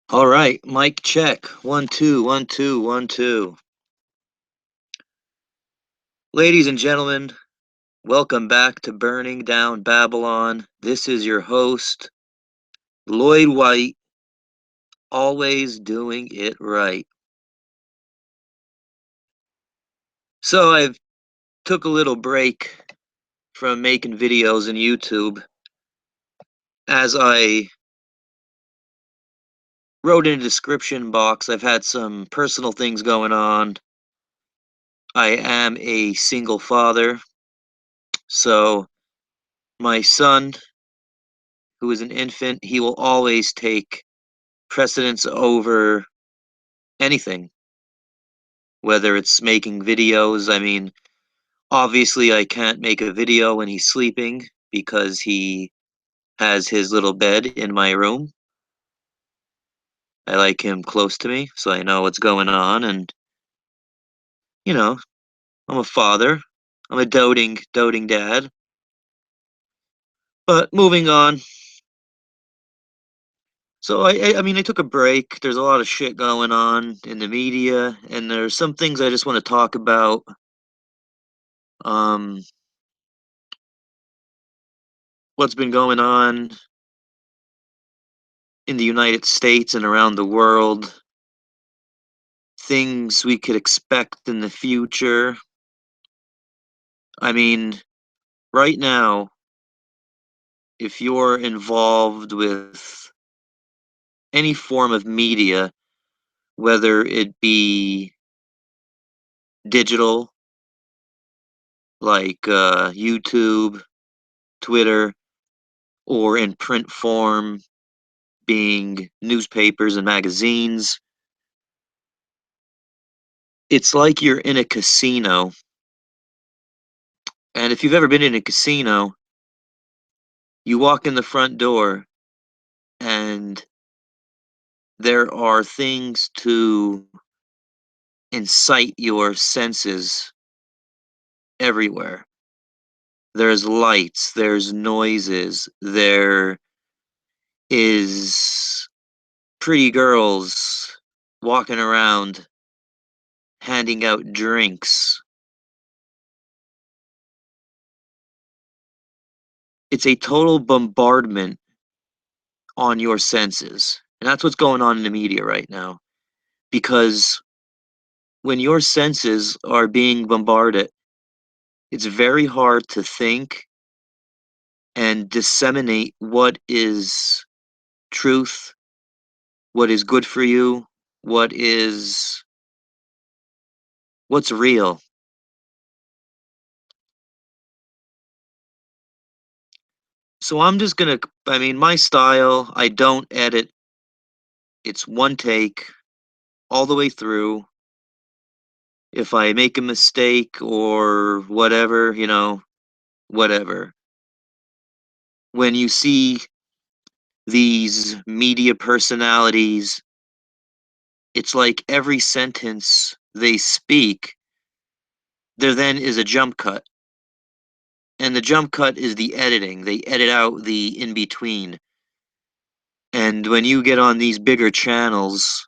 All right, mic check. 1 2 1 2 1 2. Ladies and gentlemen, welcome back to Burning Down Babylon. This is your host, Lloyd White, always doing it right. So I took a little break from making videos on YouTube as I wrote in the description box. I've had some personal things going on. I am a single father, so my son, who is an infant, he will always take precedence over anything, whether it's making videos. I mean, obviously, I can't make a video when he's sleeping because he has his little bed in my room. I like him close to me so I know what's going on. And, you know, I'm a father, I'm a doting dad. But moving on. So I mean, I took a break. There's a lot of shit going on in the media, and there's some things I just want to talk about. Um, what's been going on in the United States and around the world, things we could expect in the future. I mean, right now, if you're involved with any form of media, whether it be digital, like YouTube, Twitter, or in print form, being newspapers and magazines, it's like you're in a casino. And if you've ever been in a casino, you walk in the front door and there are things to incite your senses everywhere. There's lights, there's noises, there is pretty girls walking around handing out drinks. It's a total bombardment on your senses. And that's what's going on in the media right now. Because when your senses are being bombarded, it's very hard to think and disseminate what is truth, what is good for you, what's real. So I'm just gonna, I mean, my style, I don't edit. It's one take all the way through. If I make a mistake or whatever, whatever. When you see these media personalities, it's like every sentence they speak, there then is a jump cut. And the jump cut is the editing. They edit out the in between. And when you get on these bigger channels,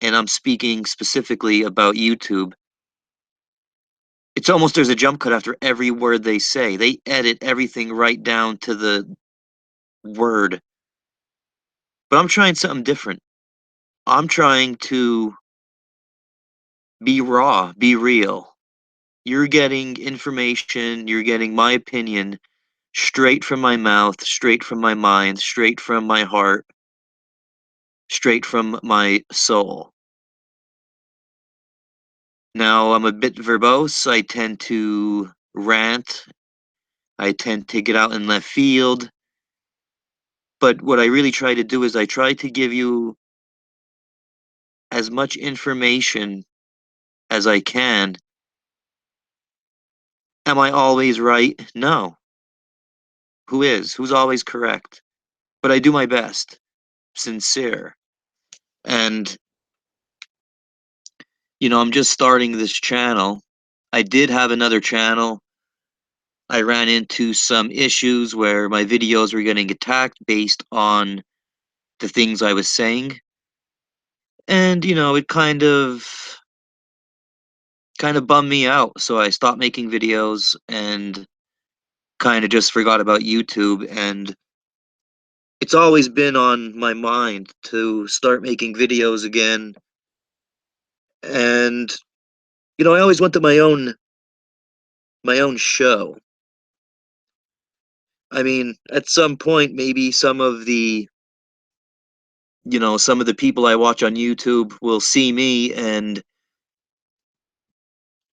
and I'm speaking specifically about YouTube, it's almost there's a jump cut after every word they say. They edit everything right down to the word. But I'm trying something different. I'm trying to be raw, be real. You're getting information, you're getting my opinion straight from my mouth, straight from my mind, straight from my heart, straight from my soul. Now, I'm a bit verbose. I tend to rant. I tend to get out in left field. But what I really try to do is I try to give you as much information as I can. Am I always right? No. Who is? Who's always correct? But I do my best. Sincere. And, I'm just starting this channel. I did have another channel. I ran into some issues where my videos were getting attacked based on the things I was saying. And, it kind of bummed me out, so I stopped making videos and kind of just forgot about YouTube, and it's always been on my mind to start making videos again. And I always wanted my own show. I mean, at some point maybe some of the people I watch on YouTube will see me and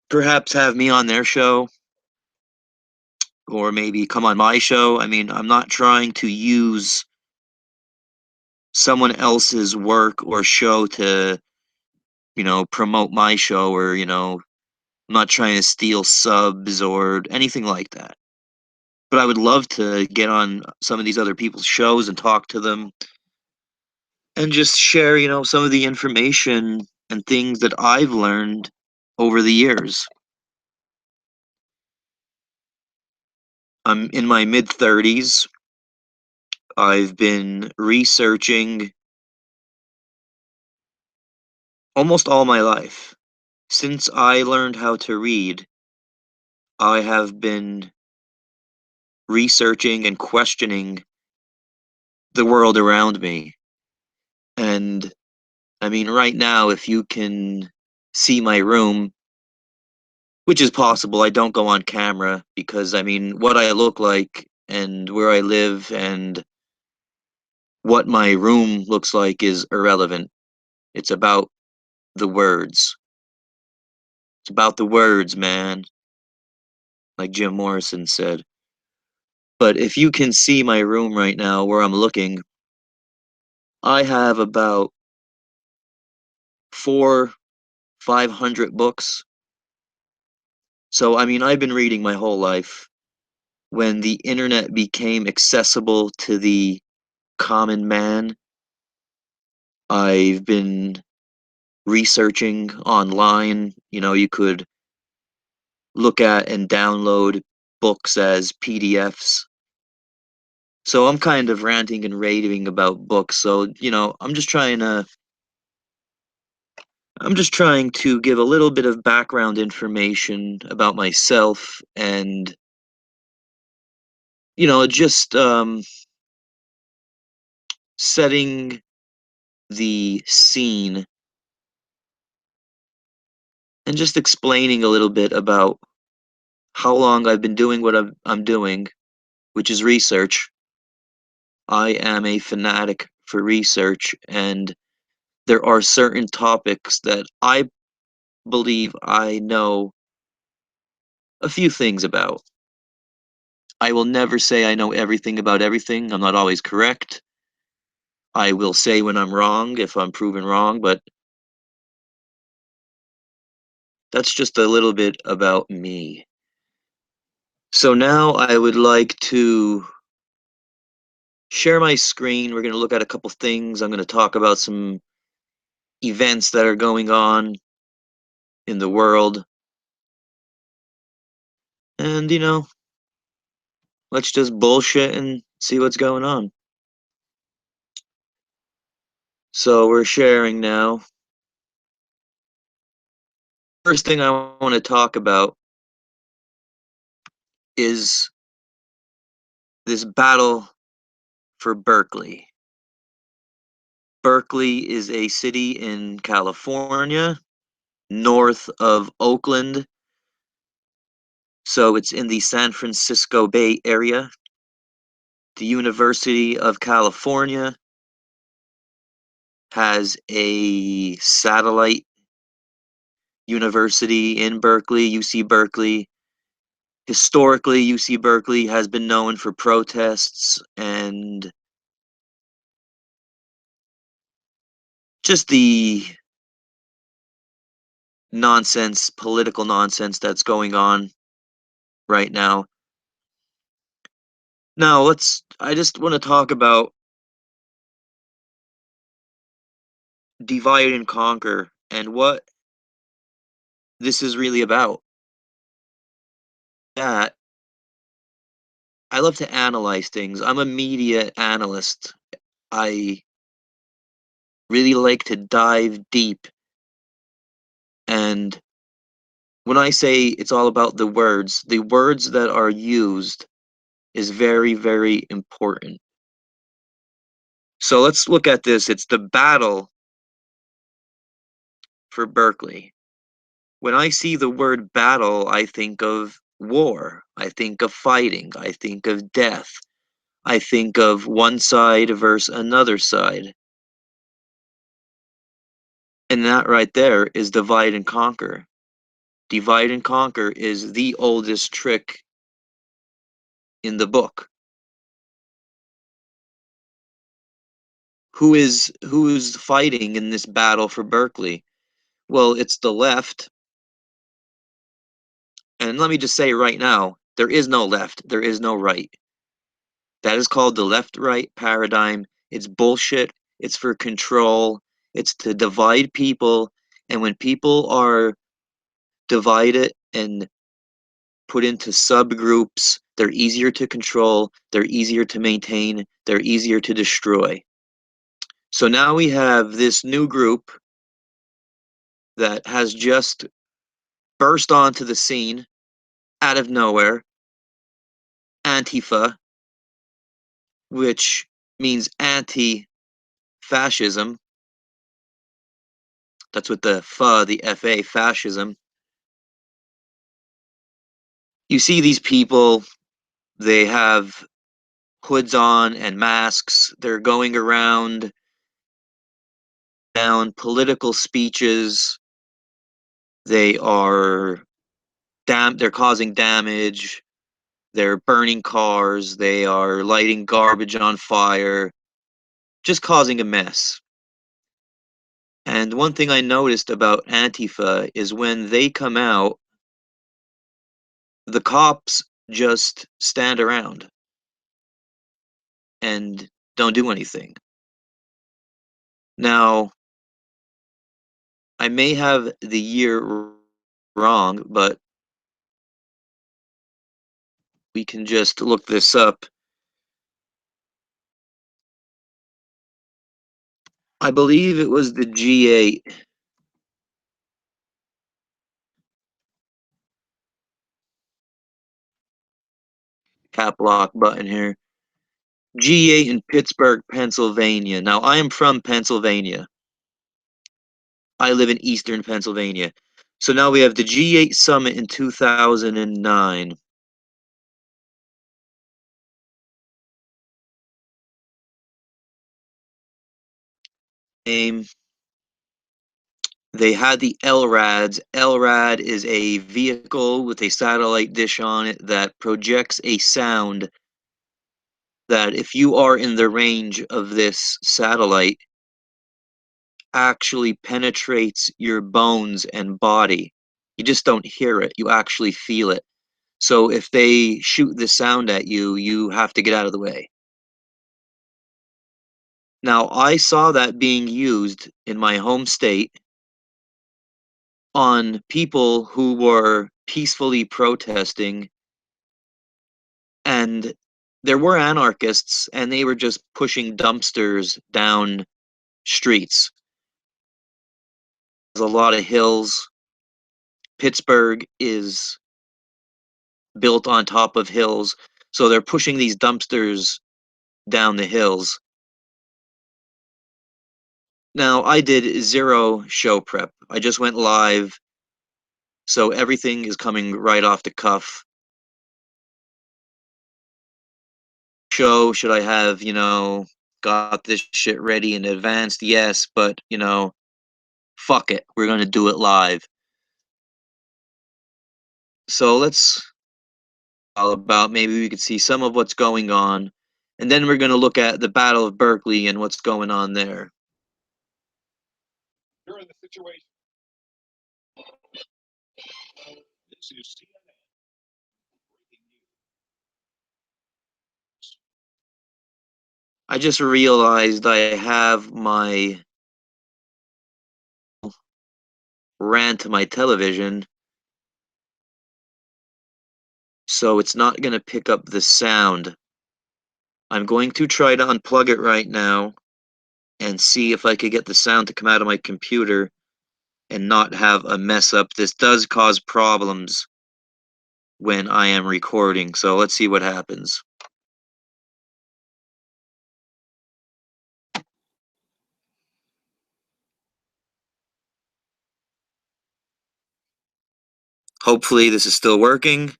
perhaps have me on their show or maybe come on my show. I mean, I'm not trying to use someone else's work or show to, promote my show, or, I'm not trying to steal subs or anything like that. But I would love to get on some of these other people's shows and talk to them and just share, some of the information and things that I've learned over the years. I'm in my mid 30s. I've been researching almost all my life. Since I learned how to read, I have been researching and questioning the world around me. And I mean, right now, if you can see my room, which is possible, I don't go on camera because, I mean, what I look like and where I live and what my room looks like is irrelevant. It's about the words. It's about the words, man, like Jim Morrison said. But if you can see my room right now where I'm looking, I have about 500 books. So, I mean, I've been reading my whole life. When the internet became accessible to the common man, I've been researching online. You could look at and download books as PDFs. So I'm kind of ranting and raving about books. So, I'm just trying to give a little bit of background information about myself and, just setting the scene and just explaining a little bit about how long I've been doing what I'm doing, which is research. I am a fanatic for research, and there are certain topics that I believe I know a few things about. I will never say I know everything about everything. I'm not always correct. I will say when I'm wrong if I'm proven wrong, but that's just a little bit about me. So now I would like to share my screen. We're going to look at a couple things. I'm going to talk about some events that are going on in the world. And, let's just bullshit and see what's going on. So we're sharing now. First thing I want to talk about is this battle for Berkeley. Berkeley is a city in California, north of Oakland. So it's in the San Francisco Bay Area. The University of California has a satellite university in Berkeley, UC Berkeley. Historically, UC Berkeley has been known for protests and just the nonsense, political nonsense that's going on right now. Now, I just want to talk about divide and conquer and what this is really about. That I love to analyze things. I'm a media analyst. I really like to dive deep. And when I say it's all about the words that are used is very, very important. So let's look at this. It's the battle for Berkeley. When I see the word battle, I think of war. I think of fighting. I think of death. I think of one side versus another side. And that right there is divide and conquer. Divide and conquer is the oldest trick in the book. Who's fighting in this battle for Berkeley? Well, it's the left. And let me just say right now, there is no left, there is no right. That is called the left-right paradigm. It's bullshit. It's for control. It's to divide people. And when people are divided and put into subgroups, they're easier to control, they're easier to maintain, they're easier to destroy. So now we have this new group that has just burst onto the scene out of nowhere, Antifa, which means anti-fascism. That's what the FA, fascism. You see these people, they have hoods on and masks. They're going around down political speeches. They are they're causing damage. They're burning cars. They are lighting garbage on fire, just causing a mess. And one thing I noticed about Antifa is when they come out, the cops just stand around and don't do anything. Now, I may have the year wrong, but we can just look this up. I believe it was the G8. Cap lock button here. G8 in Pittsburgh, Pennsylvania. Now, I am from Pennsylvania. I live in eastern Pennsylvania. So now we have the G8 summit in 2009. Um, they had the LRADs. LRAD is a vehicle with a satellite dish on it that projects a sound that if you are in the range of this satellite, actually penetrates your bones and body. You just don't hear it, you actually feel it. So if they shoot the sound at you, you have to get out of the way. Now, I saw that being used in my home state on people who were peacefully protesting, and there were anarchists, and they were just pushing dumpsters down streets. There's a lot of hills. Pittsburgh is built on top of hills, so they're pushing these dumpsters down the hills. Now, I did zero show prep. I just went live, so everything is coming right off the cuff. Should I have, got this shit ready in advance? Yes, but, fuck it. We're going to do it live. So let's all about maybe we could see some of what's going on, and then we're going to look at the Battle of Berkeley and what's going on there. During the situation. This is CNN. I just realized I have my rant to my television, so it's not going to pick up the sound. I'm going to try to unplug it right now. and see if I could get the sound to come out of my computer and not have a mess up. This does cause problems when I am recording, so let's see what happens. Hopefully this is still working.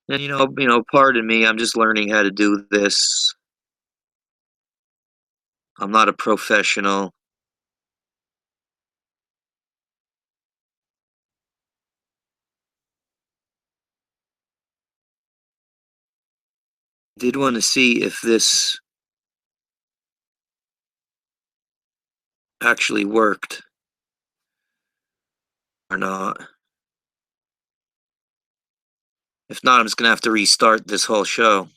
And pardon me, I'm just learning how to do this. I'm not a professional. Did want to see if this actually worked or not. If not, I'm just gonna have to restart this whole show.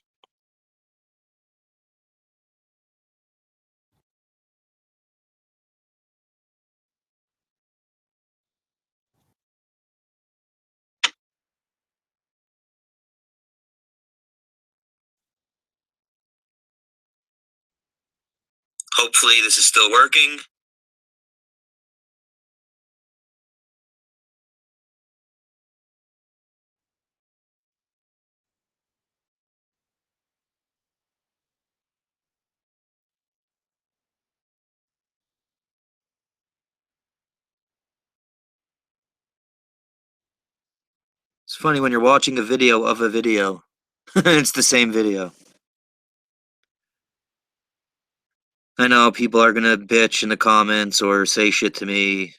Hopefully this is still working. It's funny when you're watching a video of a video. It's the same video. I know people are gonna bitch in the comments or say shit to me.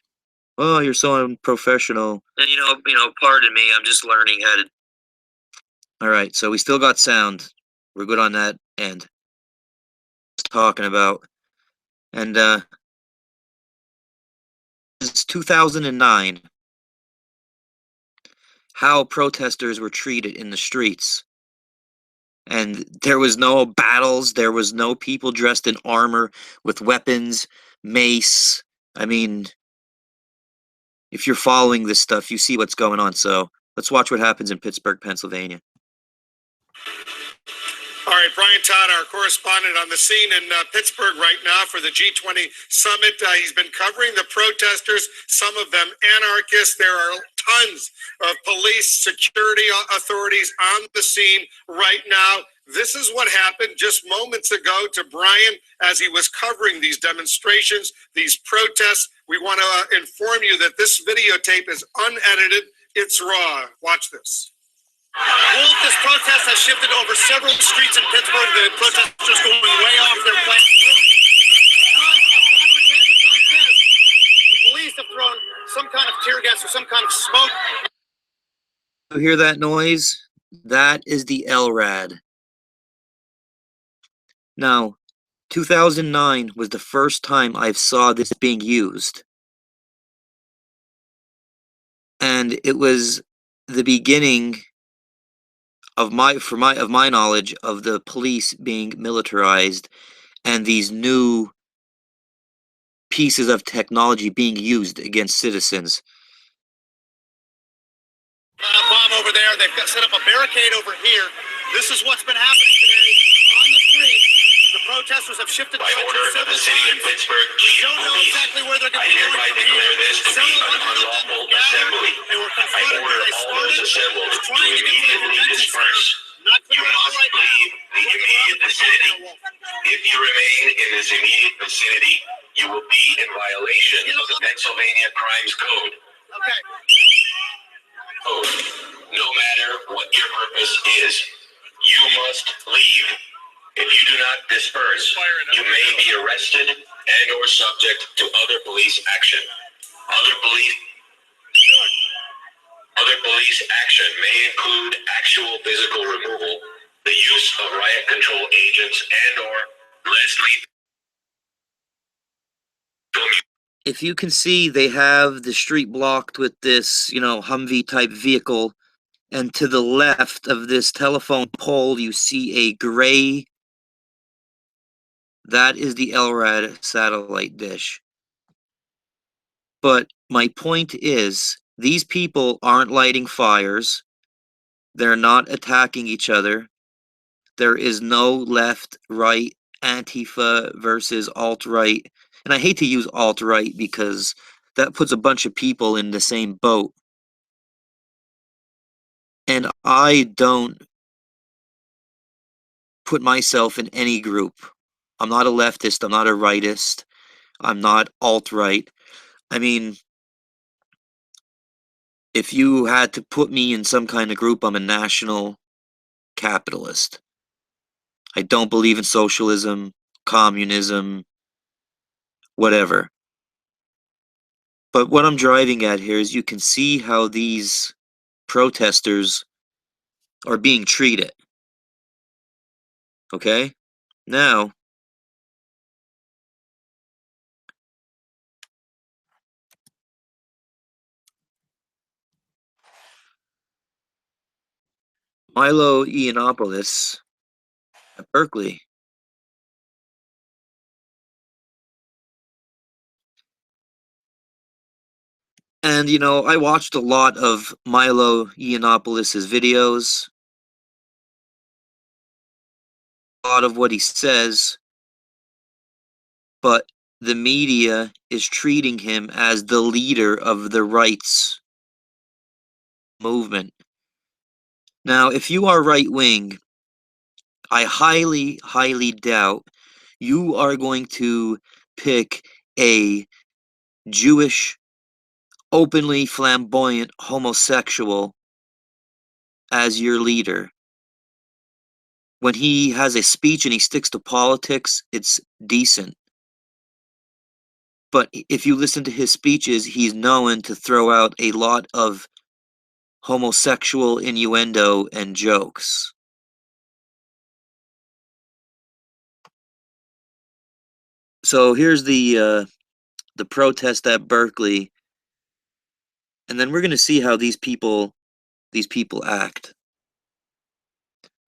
Oh, you're so unprofessional. And pardon me, I'm just learning how to. All right, so we still got sound. We're good on that end. Just talking about, and it's 2009. How protesters were treated in the streets. And there was no battles, there was no people dressed in armor with weapons, mace. I mean, if you're following this stuff, you see what's going on. So let's watch what happens in Pittsburgh, Pennsylvania. All right, Brian Todd, our correspondent on the scene in Pittsburgh right now for the G20 summit. He's been covering the protesters, some of them anarchists. There are tons of police security authorities on the scene right now. This is what happened just moments ago to Brian as he was covering these demonstrations, these protests. We want to inform you that this videotape is unedited. It's raw. Watch this. Wolf, this protest has shifted over several streets in Pittsburgh. The protesters going way off their plan. Because of confrontations like this, the police have thrown some kind of tear gas or some kind of smoke. You hear that noise? That is the LRAD. Now, 2009 was the first time I saw this being used. And it was the beginning of my knowledge of the police being militarized and these new pieces of technology being used against citizens. Bomb over there. They've set up a barricade over here. This is what's been happening today on the street. The protesters have shifted by order of the city of Pittsburgh. We don't know exactly where they're going to be going from declare here. this to be an unlawful assembly. They were I confronted order when they all those started. assembled to Trying to get to the immediately convention disperse. center. Not You clear must right now. leave the immediate vicinity. If you remain in this immediate vicinity, you will be in violation of the Pennsylvania Crimes Code. Okay. No matter what your purpose is, you must leave. If you do not disperse, you may be arrested and or subject to other police action. Other police action may include actual physical removal, the use of riot control agents, and or Leslie. if you can see, they have the street blocked with this, Humvee type vehicle. And to the left of this telephone pole, you see a gray. That is the LRAD satellite dish. But my point is, these people aren't lighting fires. They're not attacking each other. There is no left, right, Antifa versus alt-right. And I hate to use alt-right because that puts a bunch of people in the same boat. And I don't put myself in any group. I'm not a leftist. I'm not a rightist. I'm not alt-right. I mean, if you had to put me in some kind of group, I'm a national capitalist. I don't believe in socialism, communism, whatever. But what I'm driving at here is you can see how these protesters are being treated. Okay? Now, Milo Yiannopoulos at Berkeley. And, I watched a lot of Milo Yiannopoulos' videos, a lot of what he says, but the media is treating him as the leader of the rights movement. Now, if you are right wing, I highly, highly doubt you are going to pick a Jewish, openly flamboyant homosexual as your leader. When he has a speech and he sticks to politics, it's decent. But if you listen to his speeches, he's known to throw out a lot of homosexual innuendo and jokes. So here's the protest at Berkeley, and then we're going to see how these people act.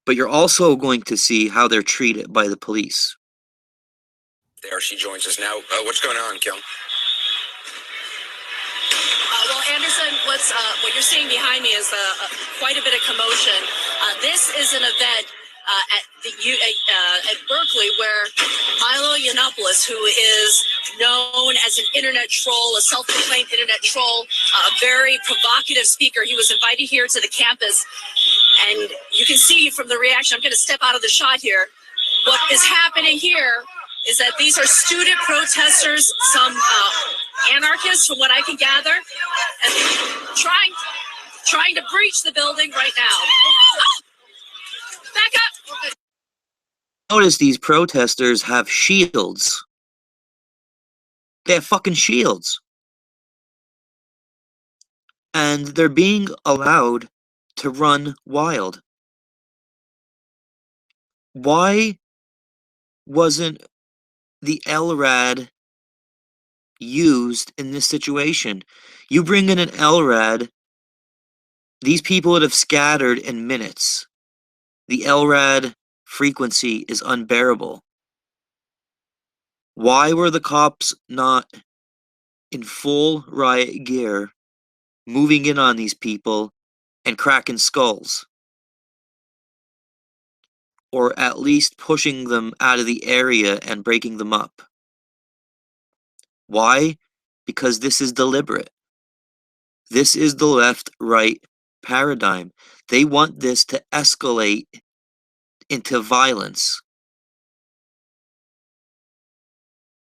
But you're also going to see how they're treated by the police. There, she joins us now. What's going on, Kim? Well, Anderson, what you're seeing behind me is quite a bit of commotion. This is an event at Berkeley where Milo Yiannopoulos, who is known as an internet troll, a self-proclaimed internet troll, a very provocative speaker, he was invited here to the campus, and you can see from the reaction. I'm going to step out of the shot here. What is happening here is that these are student protesters, some anarchists, from what I can gather, and trying to breach the building right now. Back up! Notice these protesters have shields. They have fucking shields. And they're being allowed to run wild. Why wasn't the LRAD used in this situation? You bring in an LRAD, these people would have scattered in minutes. The LRAD frequency is unbearable. Why were the cops not in full riot gear, moving in on these people and cracking skulls? Or at least pushing them out of the area and breaking them up? Why? Because this is deliberate. This is the left-right paradigm. They want this to escalate into violence.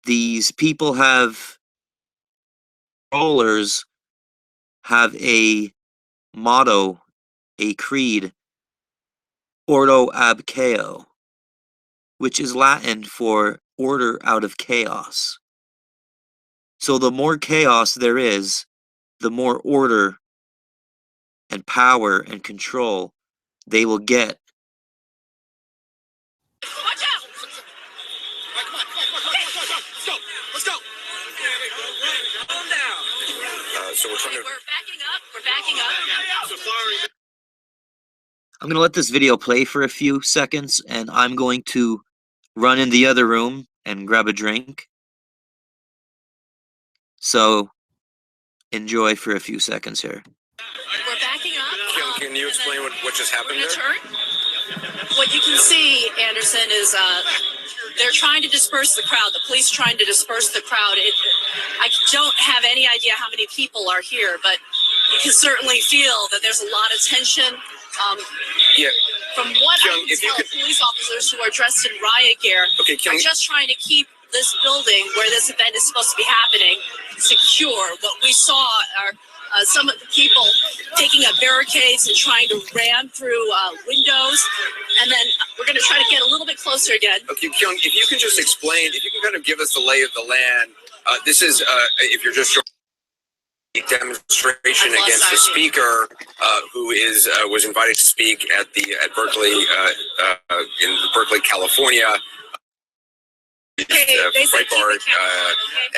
These people rollers have a motto, a creed, ordo ab chaos, which is Latin for order out of chaos. So the more chaos there is, the more order and power and control they will get. Watch out! Come on, let's go. Let's go. So we're trying to. We're backing up. We're backing up. So far, I'm going to let this video play for a few seconds, and I'm going to run in the other room and grab a drink. So enjoy for a few seconds here. We're backing up. Can you explain what just happened We're there? gonna turn. What you can see, Anderson, is they're trying to disperse the crowd. The police trying to disperse the crowd. I don't have any idea how many people are here, but you can certainly feel that there's a lot of tension. Yeah. From what I Kyung, can if you tell, could- police officers who are dressed in riot gear Okay, are just trying to keep this building where this event is supposed to be happening secure. What we saw are some of the people taking up barricades and trying to ram through windows. And then we're going to try to get a little bit closer again. Okay, Kyung, if you can just explain, if you can kind of give us the lay of the land. This is, if you're just a demonstration against the speaker who was invited to speak at Berkeley in Berkeley, California. Breitbart,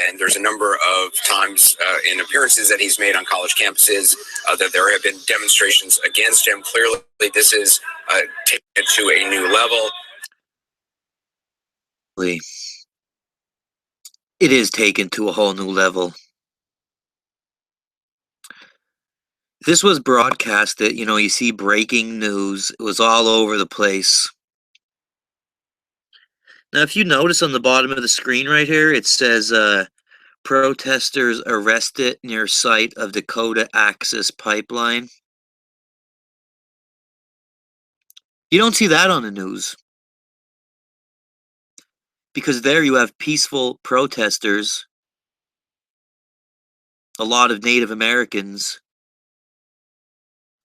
and there's a number of times in appearances that he's made on college campuses that there have been demonstrations against him. Clearly, this is taking it to a new level. It is taken to a whole new level. This was broadcasted, you see breaking news. It was all over the place. Now, if you notice on the bottom of the screen right here, it says, protesters arrested near site of Dakota Access Pipeline. You don't see that on the news. Because there you have peaceful protesters, a lot of Native Americans.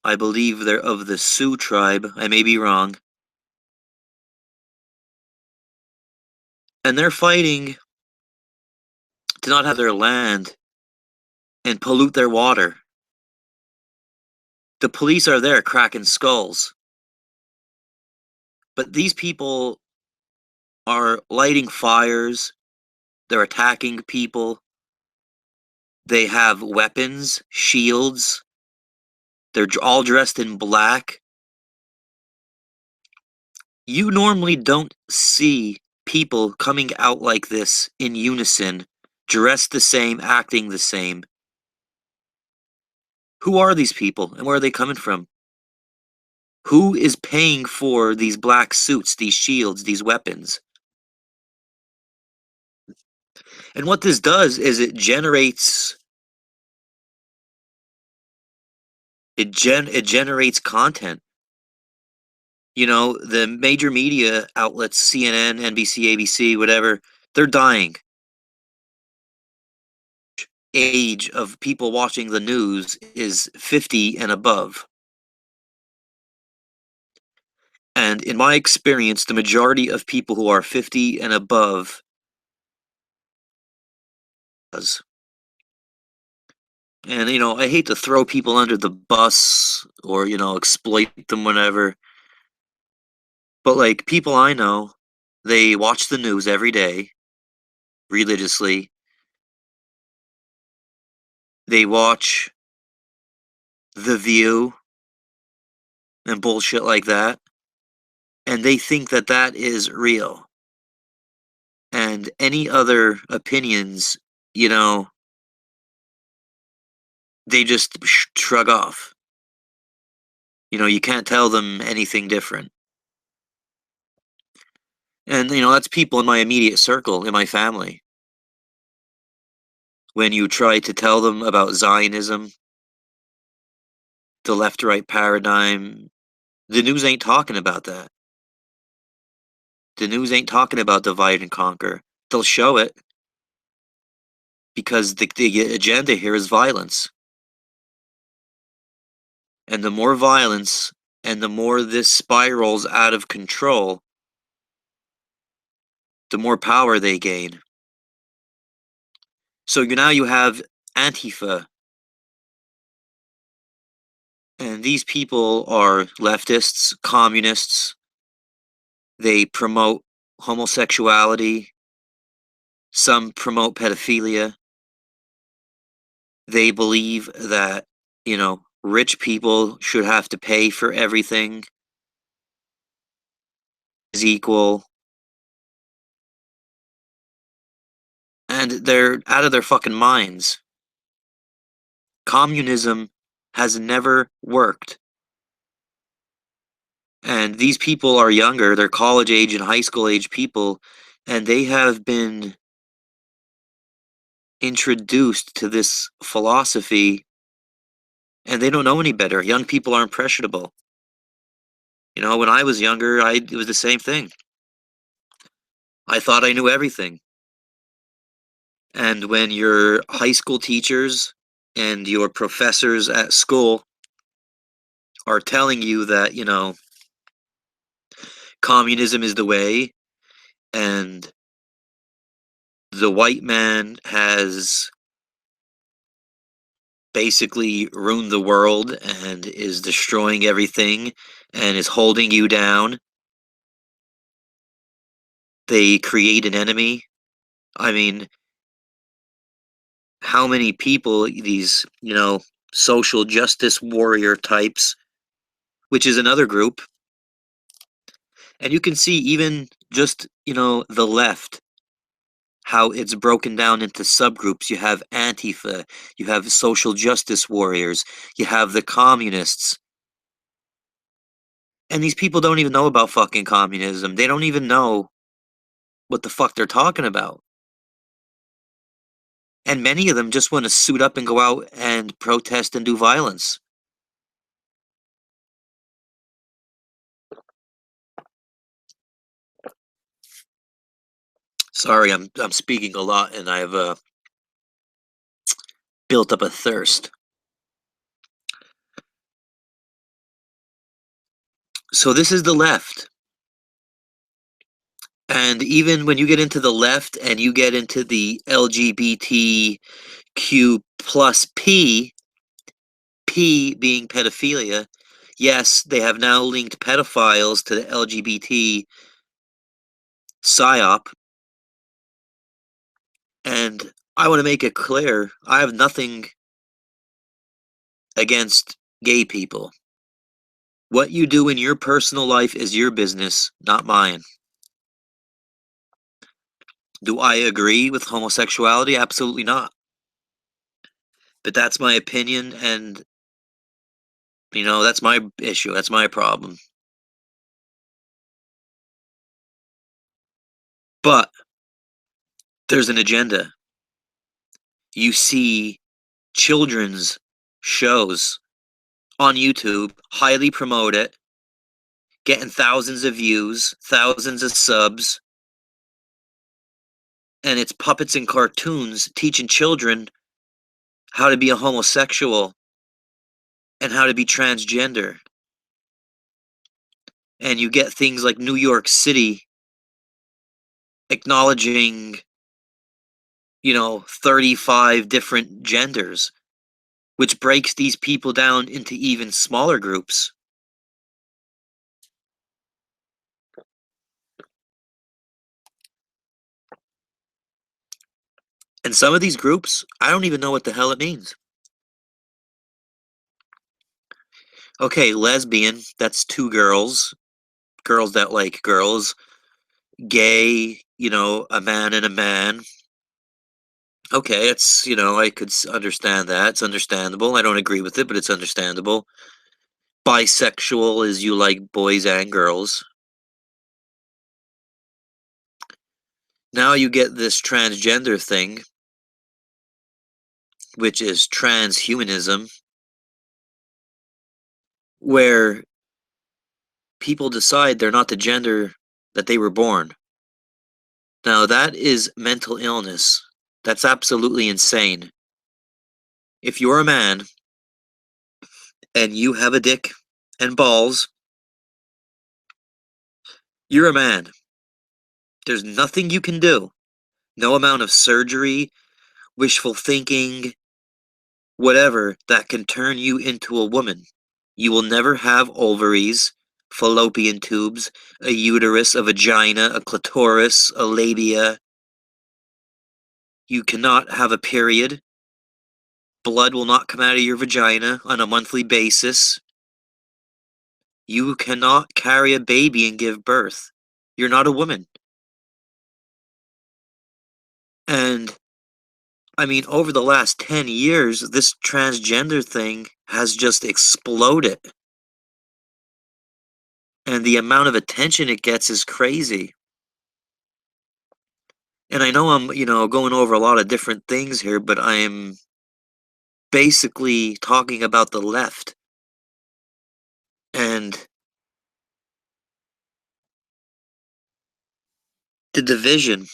I believe they're of the Sioux tribe. I may be wrong. And they're fighting to not have their land and pollute their water. The police are there cracking skulls. But these people are lighting fires. They're attacking people. They have weapons, shields. They're all dressed in black. You normally don't see people coming out like this in unison, dressed the same, acting the same. Who are these people and where are they coming from? Who is paying for these black suits, these shields, these weapons? And what this does is it generates content. The major media outlets, CNN, NBC, ABC, whatever, they're dying. Age of people watching the news is 50 and above. And in my experience, the majority of people who are 50 and above and I hate to throw people under the bus or exploit them whenever, but like people I know, they watch the news every day religiously. They watch The View and bullshit like that, and they think that that is real. And any other opinions, they just shrug off. You can't tell them anything different. And, that's people in my immediate circle, in my family. When you try to tell them about Zionism, the left-right paradigm, the news ain't talking about that. The news ain't talking about divide and conquer. They'll show it because the agenda here is violence. And the more violence and the more this spirals out of control, the more power they gain. So now you have Antifa. And these people are leftists, communists. They promote homosexuality. Some promote pedophilia. They believe that, rich people should have to pay for everything, is equal, and they're out of their fucking minds. Communism has never worked. And these people are younger, they're college age and high school age people, and they have been introduced to this philosophy and they don't know any better. Young people are impressionable. When I was younger, it was the same thing. I thought I knew everything. And when your high school teachers and your professors at school are telling you that, communism is the way and the white man has basically ruined the world and is destroying everything and is holding you down, they create an enemy. I mean, how many people, these, social justice warrior types, which is another group, and you can see even just, the left, how it's broken down into subgroups. You have Antifa, you have social justice warriors, you have the communists. And these people don't even know about fucking communism. They don't even know what the fuck they're talking about. And many of them just want to suit up and go out and protest and do violence. Sorry, I'm speaking a lot and I've built up a thirst. So this is the left. And even when you get into the left and you get into the LGBTQ plus P being pedophilia, yes, they have now linked pedophiles to the LGBT psyop. And I want to make it clear, I have nothing against gay people. What you do in your personal life is your business, not mine. Do I agree with homosexuality? Absolutely not. But that's my opinion, and, that's my issue. That's my problem. But there's an agenda. You see children's shows on YouTube, highly promote it, getting thousands of views, thousands of subs, and it's puppets and cartoons teaching children how to be a homosexual and how to be transgender. And you get things like New York City acknowledging, 35 different genders, which breaks these people down into even smaller groups. And some of these groups, I don't even know what the hell it means. Okay, lesbian, that's two girls that like girls. Gay, a man and a man. Okay, it's, I could understand that. It's understandable. I don't agree with it, but it's understandable. Bisexual is you like boys and girls. Now you get this transgender thing, which is transhumanism, where people decide they're not the gender that they were born. Now that is mental illness. That's absolutely insane. If you're a man and you have a dick and balls, you're a man. There's nothing you can do. No amount of surgery, wishful thinking, whatever, that can turn you into a woman. You will never have ovaries, fallopian tubes, a uterus, a vagina, a clitoris, a labia. You cannot have a period. Blood will not come out of your vagina on a monthly basis. You cannot carry a baby and give birth. You're not a woman. And I mean, over the last 10 years, this transgender thing has just exploded. And the amount of attention it gets is crazy. And I know I'm, going over a lot of different things here, but I'm basically talking about the left. And the division.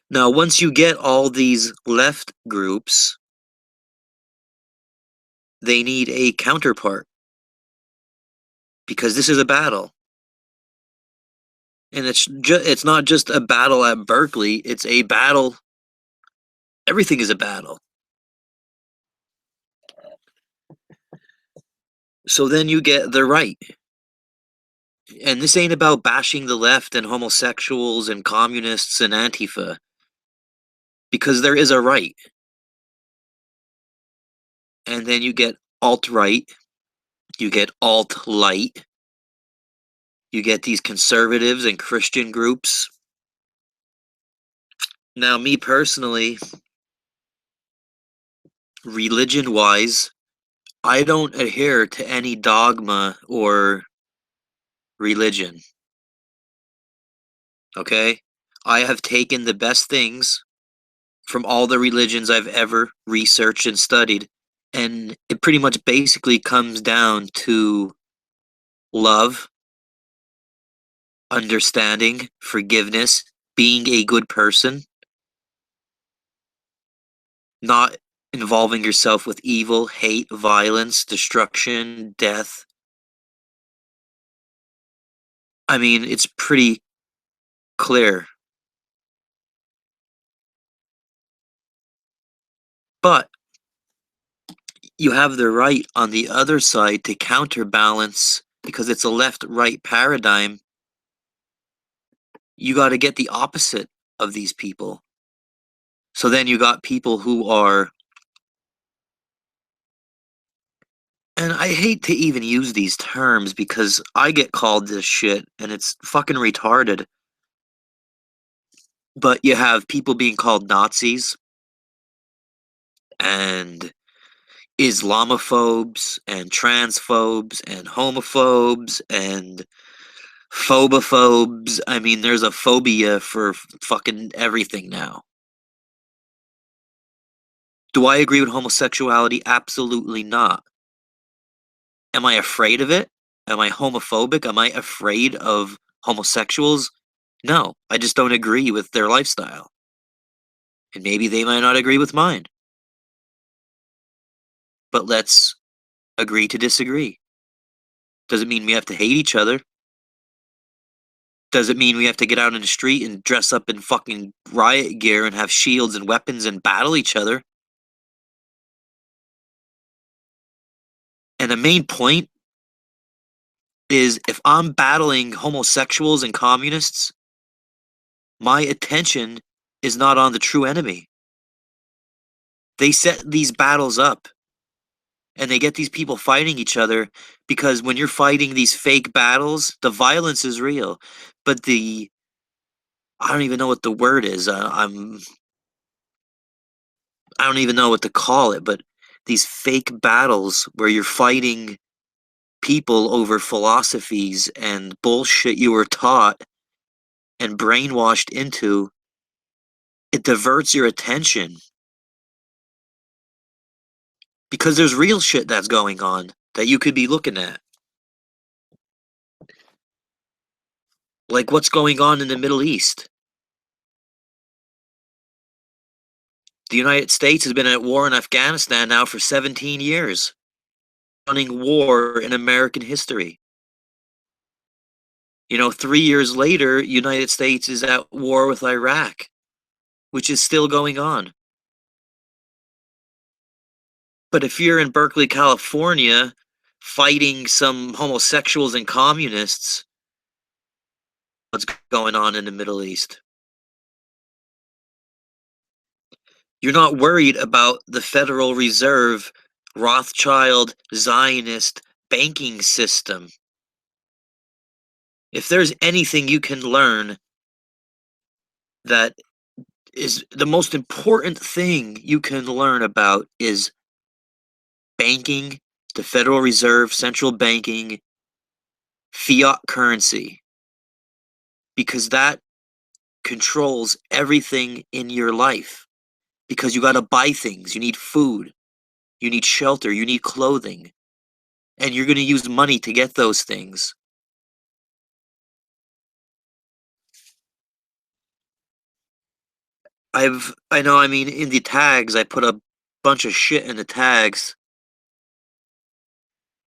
Now, once you get all these left groups, they need a counterpart. Because this is a battle. And it's not just a battle at Berkeley, it's a battle. Everything is a battle. So then you get the right. And this ain't about bashing the left and homosexuals and communists and Antifa. Because there is a right. And then you get alt-right. You get alt-light. You get these conservatives and Christian groups. Now, me personally, religion-wise, I don't adhere to any dogma or religion. Okay? I have taken the best things from all the religions I've ever researched and studied, and it pretty much basically comes down to love, understanding, forgiveness, being a good person, not involving yourself with evil, hate, violence, destruction, death. I mean, it's pretty clear. But you have the right on the other side to counterbalance, because it's a left-right paradigm. You got to get the opposite of these people. So then you got people who are, and I hate to even use these terms because I get called this shit and it's fucking retarded. But you have people being called Nazis and Islamophobes and transphobes and homophobes and phobophobes. I mean, there's a phobia for fucking everything now. Do I agree with homosexuality? Absolutely not. Am I afraid of it? Am I homophobic? Am I afraid of homosexuals? No, I just don't agree with their lifestyle. And maybe they might not agree with mine. But let's agree to disagree. Doesn't mean we have to hate each other. Doesn't mean we have to get out in the street and dress up in fucking riot gear and have shields and weapons and battle each other. And the main point is, if I'm battling homosexuals and communists, my attention is not on the true enemy. They set these battles up and they get these people fighting each other because when you're fighting these fake battles, the violence is real. But I don't even know what the word is. I don't even know what to call it, but these fake battles where you're fighting people over philosophies and bullshit you were taught and brainwashed into, it diverts your attention. Because there's real shit that's going on that you could be looking at. Like what's going on in the Middle East. The United States has been at war in Afghanistan now for 17 years. Running war in American history. 3 years later, United States is at war with Iraq, which is still going on. But if you're in Berkeley, California, fighting some homosexuals and communists, what's going on in the Middle East? You're not worried about the Federal Reserve, Rothschild, Zionist banking system. If there's anything you can learn that is the most important thing you can learn about is banking, the Federal Reserve, central banking, fiat currency, because that controls everything in your life. Because you got to buy things, you need food, you need shelter, you need clothing, and you're going to use money to get those things. I know, I mean, in the tags, I put a bunch of shit in the tags,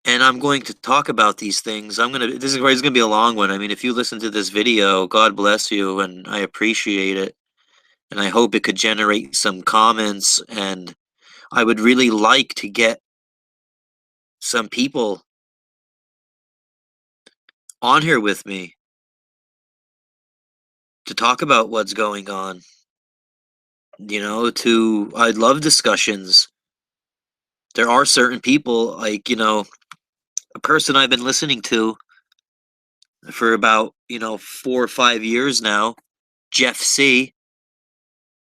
and I'm going to talk about these things. This is going to be a long one. I mean, if you listen to this video, God bless you, and I appreciate it. And I hope it could generate some comments, and I would really like to get some people on here with me to talk about what's going on. I'd love discussions. There are certain people, like, a person I've been listening to for about, 4 or 5 years now, Jeff C.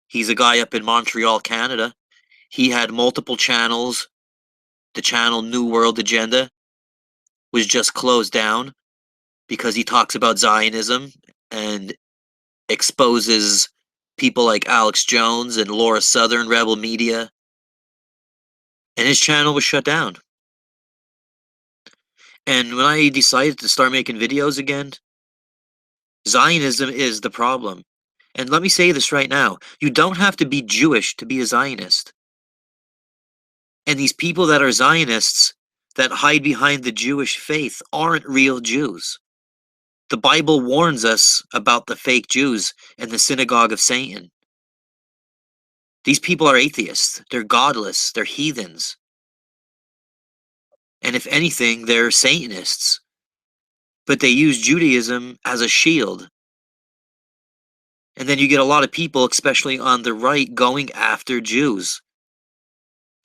He's a guy up in Montreal, Canada. He had multiple channels. The channel New World Agenda was just closed down because he talks about Zionism and exposes people like Alex Jones and Laura Southern, Rebel Media. And his channel was shut down. And when I decided to start making videos again, Zionism is the problem. And let me say this right now. You don't have to be Jewish to be a Zionist. And these people that are Zionists that hide behind the Jewish faith aren't real Jews. The Bible warns us about the fake Jews and the synagogue of Satan. These people are atheists. They're godless. They're heathens. And if anything, they're Satanists. But they use Judaism as a shield. And then you get a lot of people, especially on the right, going after Jews.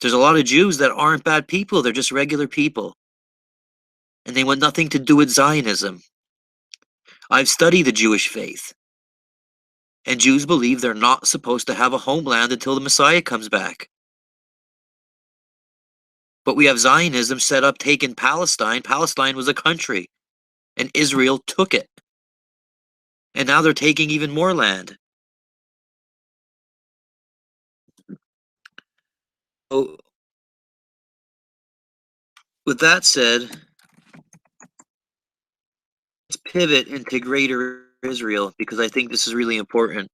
There's a lot of Jews that aren't bad people. They're just regular people. And they want nothing to do with Zionism. I've studied the Jewish faith. And Jews believe they're not supposed to have a homeland until the Messiah comes back. But we have Zionism set up taking Palestine. Palestine was a country. And Israel took it. And now they're taking even more land. So, with that said, let's pivot into Greater Israel, because I think this is really important.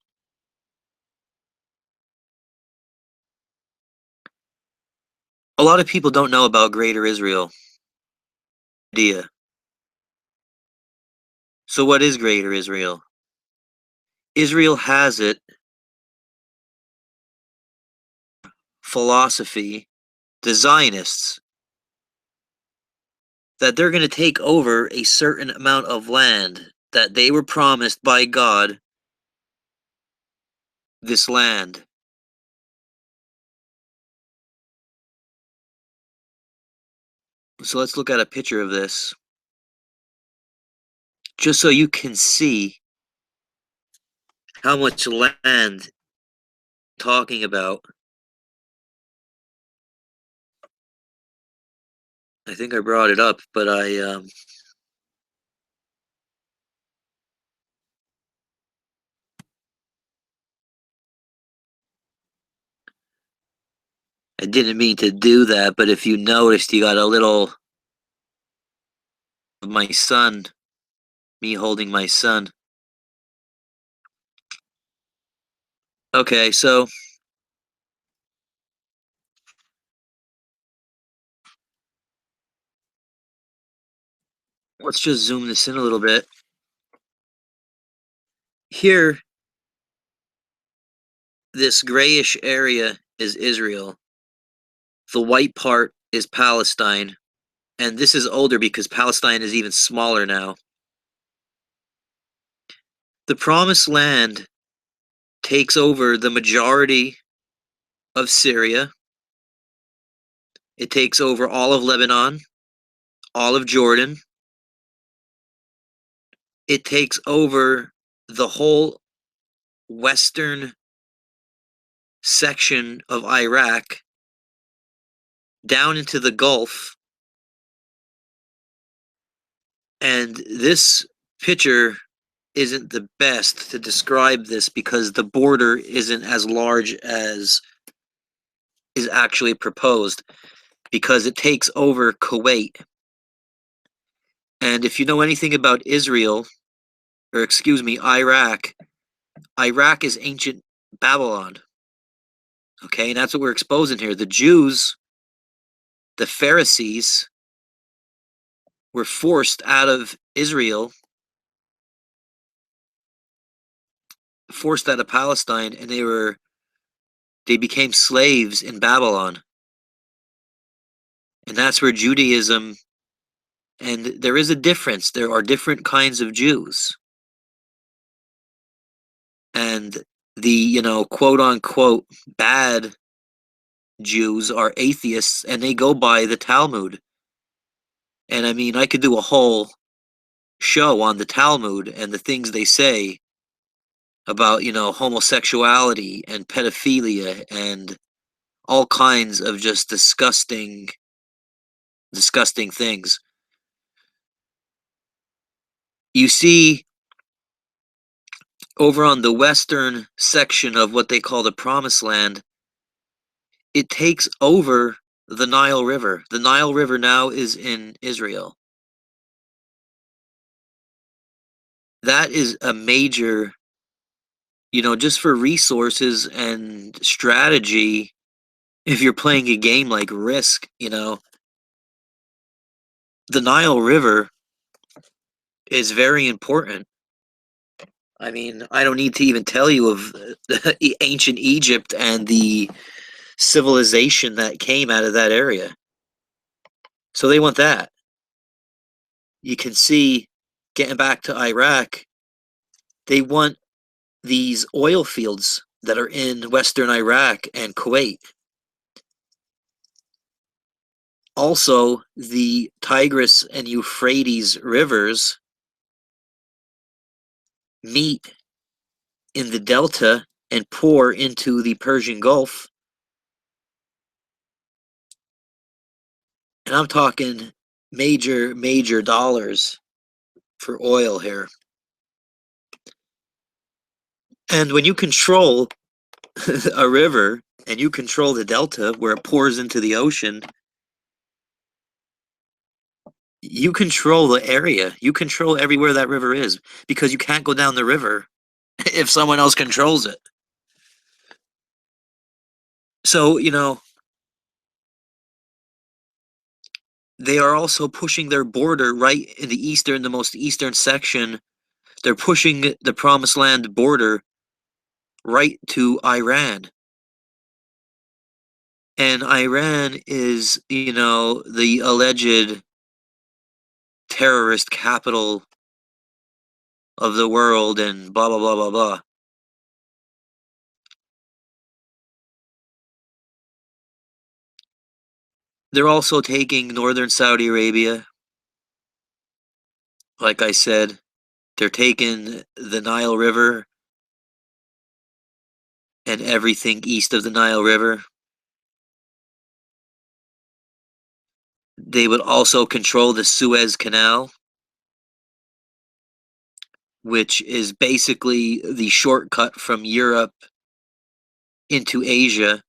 A lot of people don't know about Greater Israel. Idea. So what is Greater Israel? Israel has it philosophy, the Zionists, that they're going to take over a certain amount of land that they were promised by God, this land. So let's look at a picture of this, just so you can see how much land I'm talking about. I think I brought it up, but I didn't mean to do that, but if you noticed, you got a little of my son, me holding my son. Okay, so let's just zoom this in a little bit. Here, this grayish area is Israel. The white part is Palestine. And this is older because Palestine is even smaller now. The Promised Land takes over the majority of Syria. It takes over all of Lebanon, all of Jordan. It takes over the whole western section of Iraq down into the Gulf. And this picture isn't the best to describe this because the border isn't as large as is actually proposed, because it takes over Kuwait. And if you know anything about Israel, or excuse me, Iraq is ancient Babylon. Okay, and that's what we're exposing here. The Jews, the Pharisees, were forced out of Israel, forced out of Palestine, and they became slaves in Babylon. And that's where Judaism, and there is a difference. There are different kinds of Jews. And the, quote unquote bad Jews are atheists, and they go by the Talmud. And I mean, I could do a whole show on the Talmud and the things they say about, homosexuality and pedophilia and all kinds of just disgusting things. You see, over on the western section of what they call the Promised Land, it takes over the Nile River. The Nile River now is in Israel. That is a major, just for resources and strategy, if you're playing a game like Risk, the Nile River is very important. I mean, I don't need to even tell you of ancient Egypt and the civilization that came out of that area. So they want that. You can see, getting back to Iraq, they want these oil fields that are in western Iraq and Kuwait. Also, the Tigris and Euphrates rivers meet in the delta and pour into the Persian Gulf. And I'm talking major dollars for oil here. And when you control a river and you control the delta where it pours into the ocean, you control the area. You control everywhere that river is, because you can't go down the river if someone else controls it. So, they are also pushing their border right in the most eastern section. They're pushing the Promised Land border right to Iran. And Iran is, the alleged terrorist capital of the world and blah, blah, blah, blah, blah. They're also taking northern Saudi Arabia. Like I said, they're taking the Nile River and everything east of the Nile River. They would also control the Suez Canal, which is basically the shortcut from Europe into Asia.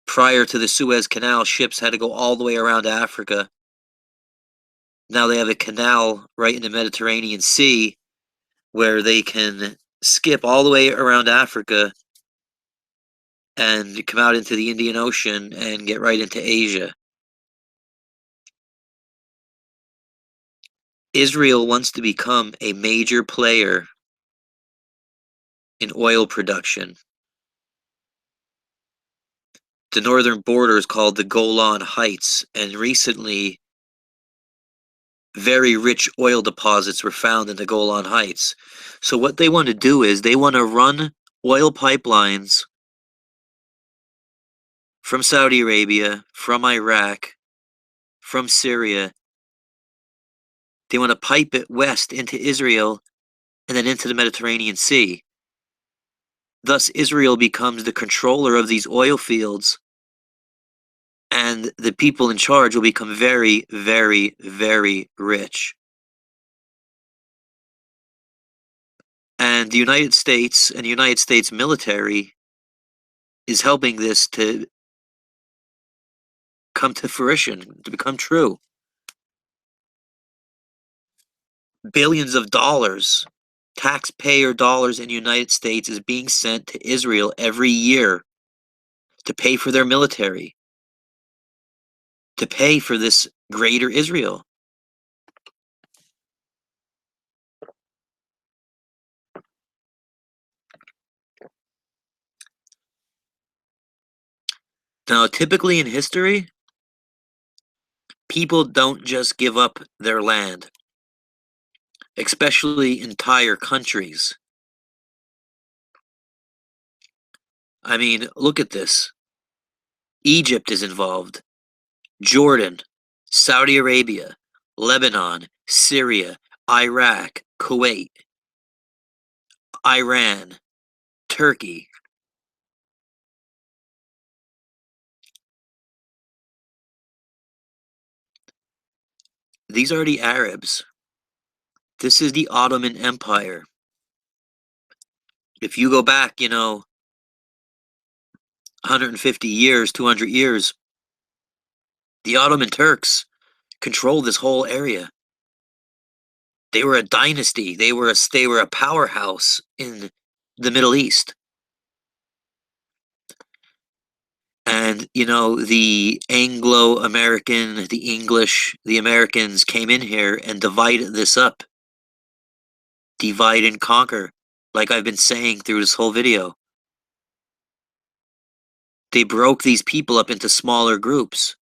Prior to the Suez Canal, ships had to go all the way around Africa. Now they have a canal right in the Mediterranean Sea where they can skip all the way around Africa and come out into the Indian Ocean and get right into Asia. Israel wants to become a major player in oil production. The northern border is called the Golan Heights, and recently very rich oil deposits were found in the Golan Heights. So what they want to do is they want to run oil pipelines from Saudi Arabia, from Iraq, from Syria. They want to pipe it west into Israel and then into the Mediterranean Sea. Thus, Israel becomes the controller of these oil fields, and the people in charge will become very, very, very rich. And the United States and the United States military is helping this to come to fruition, to become true. Billions of dollars, taxpayer dollars in the United States, is being sent to Israel every year to pay for their military, to pay for this greater Israel. Now, typically in history, people don't just give up their land, especially entire countries. I mean, look at this. Egypt is involved, Jordan, Saudi Arabia, Lebanon, Syria, Iraq, Kuwait, Iran, Turkey. These are the Arabs. This is the Ottoman Empire. If you go back, 150 years, 200 years, the Ottoman Turks controlled this whole area. They were a dynasty. They were a powerhouse in the Middle East. And, the Anglo-American, the English, the Americans came in here and divided this up. Divide and conquer, like I've been saying through this whole video. They broke these people up into smaller groups.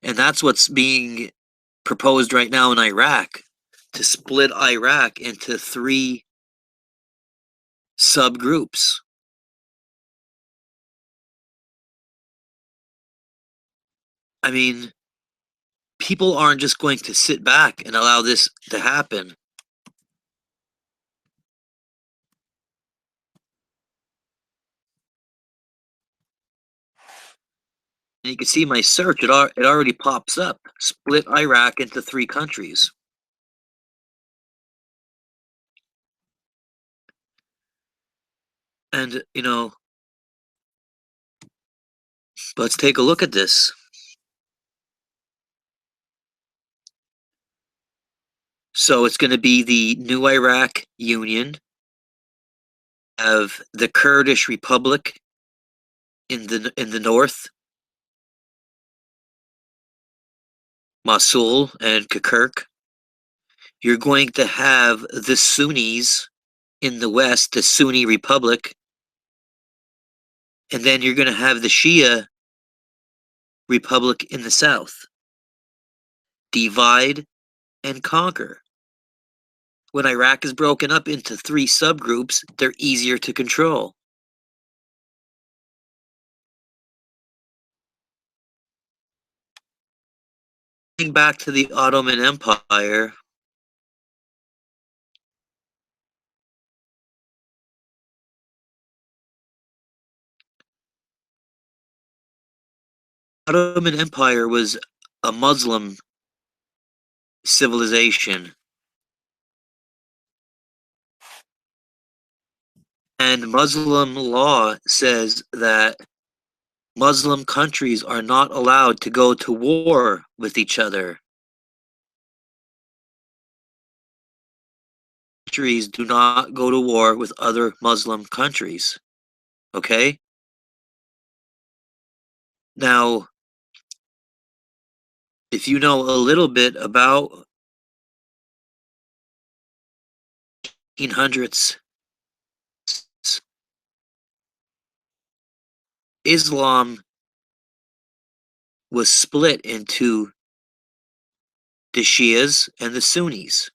And that's what's being proposed right now in Iraq, to split Iraq into 3 subgroups. I mean, people aren't just going to sit back and allow this to happen. And you can see my search, it already pops up. Split Iraq into 3 countries. And, let's take a look at this. So it's going to be the new Iraq Union, of the Kurdish Republic in the north, Mosul and Kirkuk. You're going to have the Sunnis in the west, the Sunni Republic, and then you're going to have the Shia Republic in the south. Divide and conquer. When Iraq is broken up into 3 subgroups, they're easier to control. Going back to the Ottoman Empire, Ottoman Empire was a Muslim civilization. And Muslim law says that Muslim countries are not allowed to go to war with each other. Countries do not go to war with other Muslim countries. Okay? Now, if you know a little bit about 1800s, Islam was split into the Shias and the Sunnis.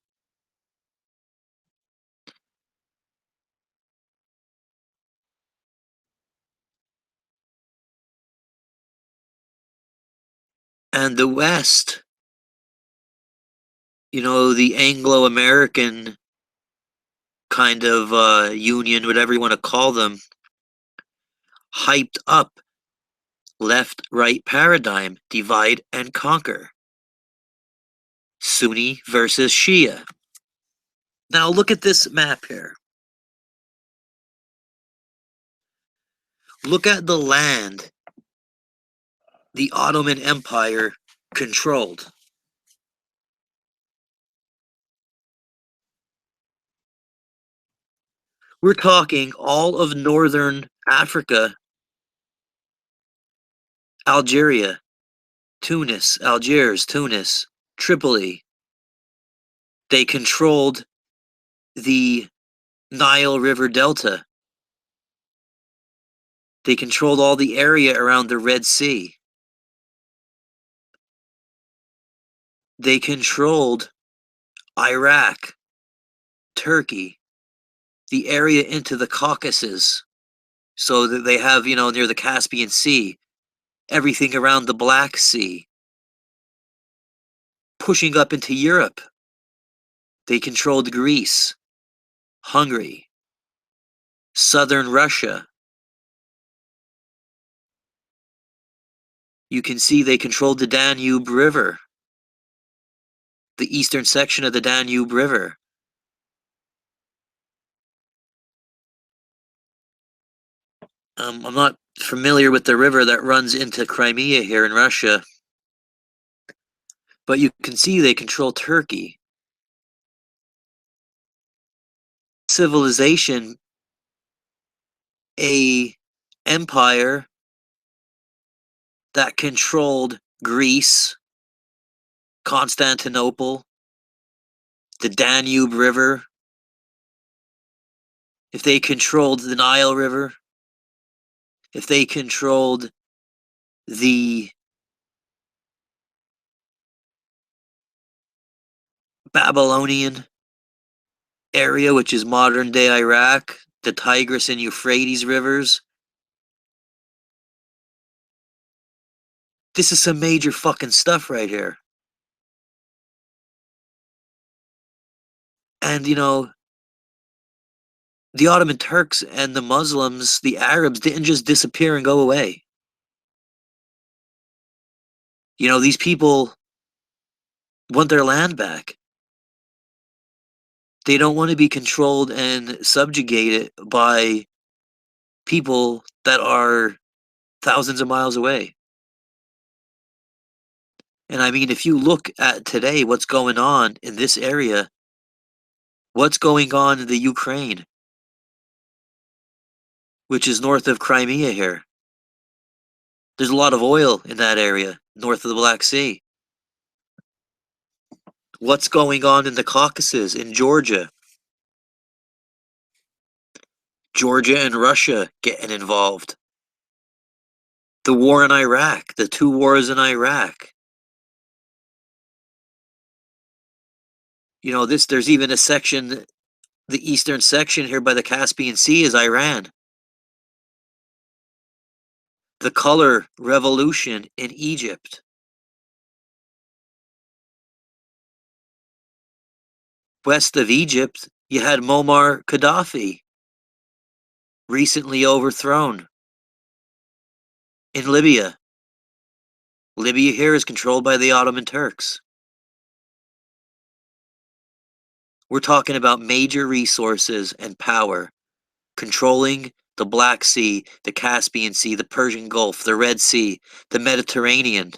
And the West, the Anglo-American kind of union, whatever you want to call them, hyped up left-right paradigm, divide and conquer. Sunni versus Shia. Now look at this map here. Look at the land the Ottoman Empire controlled. We're talking all of northern Africa, Algeria, Tunis, Algiers, Tunis, Tripoli. They controlled the Nile River Delta. They controlled all the area around the Red Sea. They controlled Iraq, Turkey, the area into the Caucasus, so that they have, near the Caspian Sea, everything around the Black Sea, pushing up into Europe. They controlled Greece, Hungary, southern Russia. You can see they controlled the Danube River, the eastern section of the Danube River. I'm not familiar with the river that runs into Crimea here in Russia, but you can see they control Turkey. Civilization, a empire that controlled Greece, Constantinople, the Danube River. If they controlled the Nile River, if they controlled the Babylonian area, which is modern day Iraq, the Tigris and Euphrates rivers. This is some major fucking stuff right here. And, the Ottoman Turks and the Muslims, the Arabs, didn't just disappear and go away. These people want their land back. They don't want to be controlled and subjugated by people that are thousands of miles away. And I mean, if you look at today, what's going on in this area, what's going on in the Ukraine, which is north of Crimea here. There's a lot of oil in that area, north of the Black Sea. What's going on in the Caucasus, in Georgia? Georgia and Russia getting involved. The war in Iraq, the two wars in Iraq. There's even a section, the eastern section here by the Caspian Sea is Iran. The color revolution in Egypt. West of Egypt, you had Muammar Gaddafi, recently overthrown. In Libya. Libya here is controlled by the Ottoman Turks. We're talking about major resources and power, controlling the Black Sea, the Caspian Sea, the Persian Gulf, the Red Sea, the Mediterranean.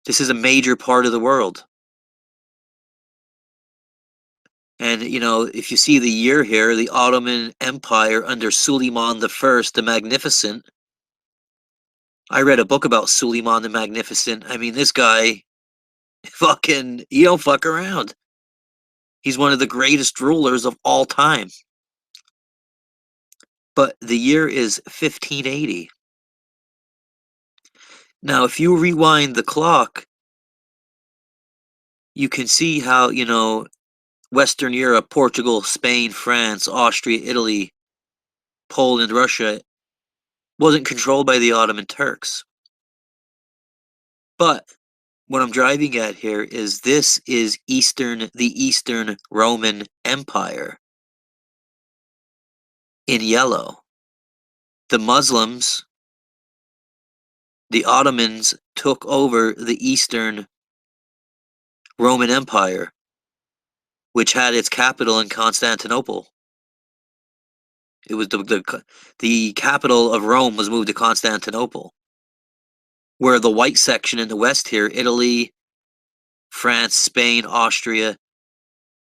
This is a major part of the world. And, if you see the year here, the Ottoman Empire under Suleiman I the Magnificent. I read a book about Suleiman the Magnificent. I mean, this guy, he don't fuck around. He's one of the greatest rulers of all time. But the year is 1580. Now, if you rewind the clock, you can see how, Western Europe, Portugal, Spain, France, Austria, Italy, Poland, Russia, wasn't controlled by the Ottoman Turks. But what I'm driving at here is this is the Eastern Roman Empire in yellow. The Muslims, the Ottomans, took over the Eastern Roman Empire, which had its capital in Constantinople. It was the capital of Rome was moved to Constantinople, where the white section in the west here, Italy, France, Spain, Austria,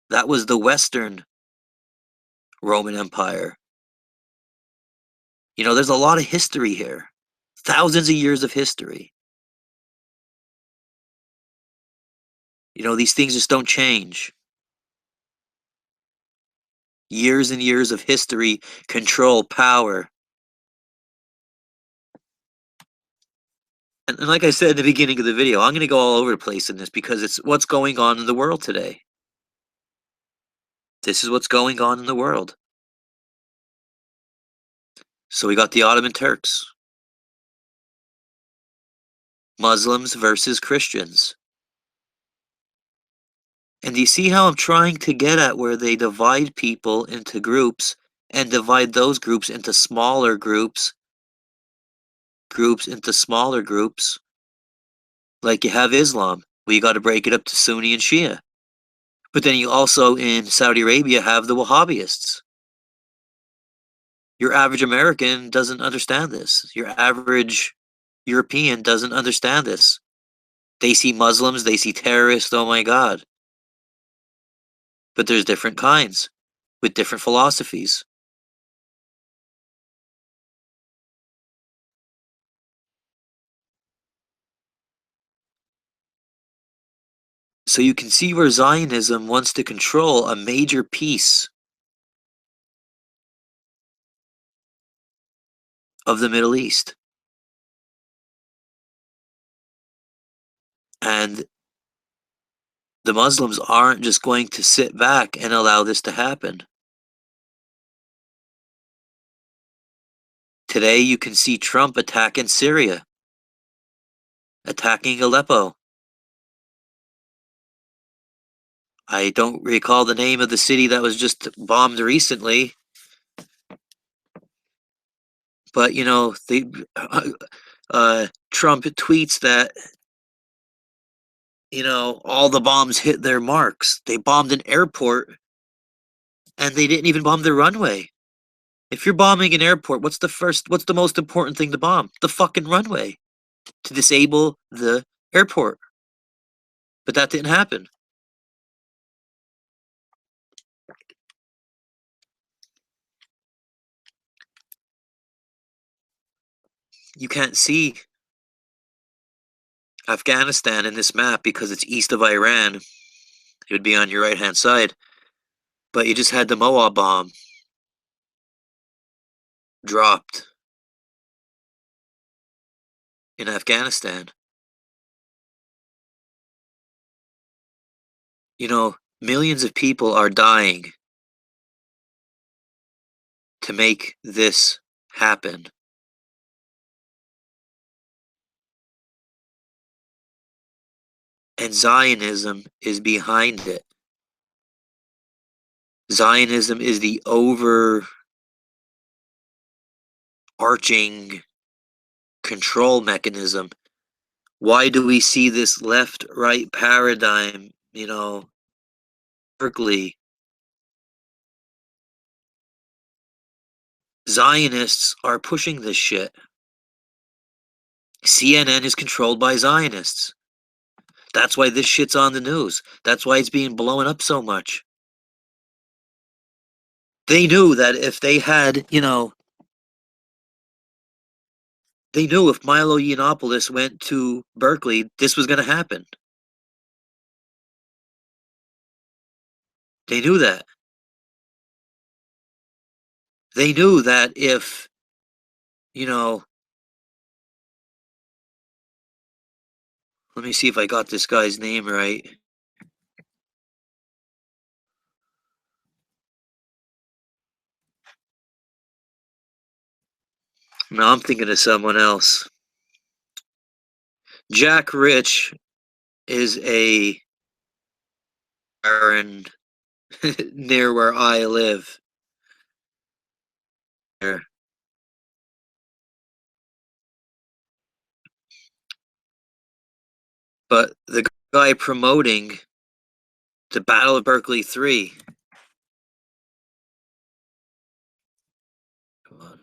that was the Western Roman Empire. You know, there's a lot of history here. Thousands of years of history. You know, these things just don't change. Years and years of history, control, power. And like I said in the beginning of the video, I'm going to go all over the place in this because it's what's going on in the world today. This is what's going on in the world. So we got the Ottoman Turks. Muslims versus Christians. And do you see how I'm trying to get at where they divide people into groups and divide those groups into smaller groups into smaller groups? Like you have Islam, where you got to break it up to Sunni and Shia. But then you also, in Saudi Arabia, have the Wahhabists. Your average American doesn't understand this. Your average European doesn't understand this. They see Muslims, they see terrorists, oh my God. But there's different kinds, with different philosophies. So you can see where Zionism wants to control a major piece of the Middle East. And the Muslims aren't just going to sit back and allow this to happen. Today you can see Trump attacking Syria, attacking Aleppo. I don't recall the name of the city that was just bombed recently. But, you know, Trump tweets that, you know, all the bombs hit their marks. They bombed an airport and they didn't even bomb the runway. If you're bombing an airport, what's the most important thing to bomb? The fucking runway, to disable the airport. But that didn't happen. You can't see Afghanistan in this map because it's east of Iran. It would be on your right-hand side. But you just had the Moab bomb dropped in Afghanistan. You know, millions of people are dying to make this happen. And Zionism is behind it. Zionism is the overarching control mechanism. Why do we see this left-right paradigm, you know, Berkeley? Zionists are pushing this shit. CNN is controlled by Zionists. That's why this shit's on the news. That's why it's being blown up so much. They knew that if they had, you know, they knew if Milo Yiannopoulos went to Berkeley, this was going to happen. They knew that. They knew that if, you know, let me see if I got this guy's name right. No, I'm thinking of someone else. Jack Rich is a Baron near where I live. There. But the guy promoting the Battle of Berkeley 3. Come on.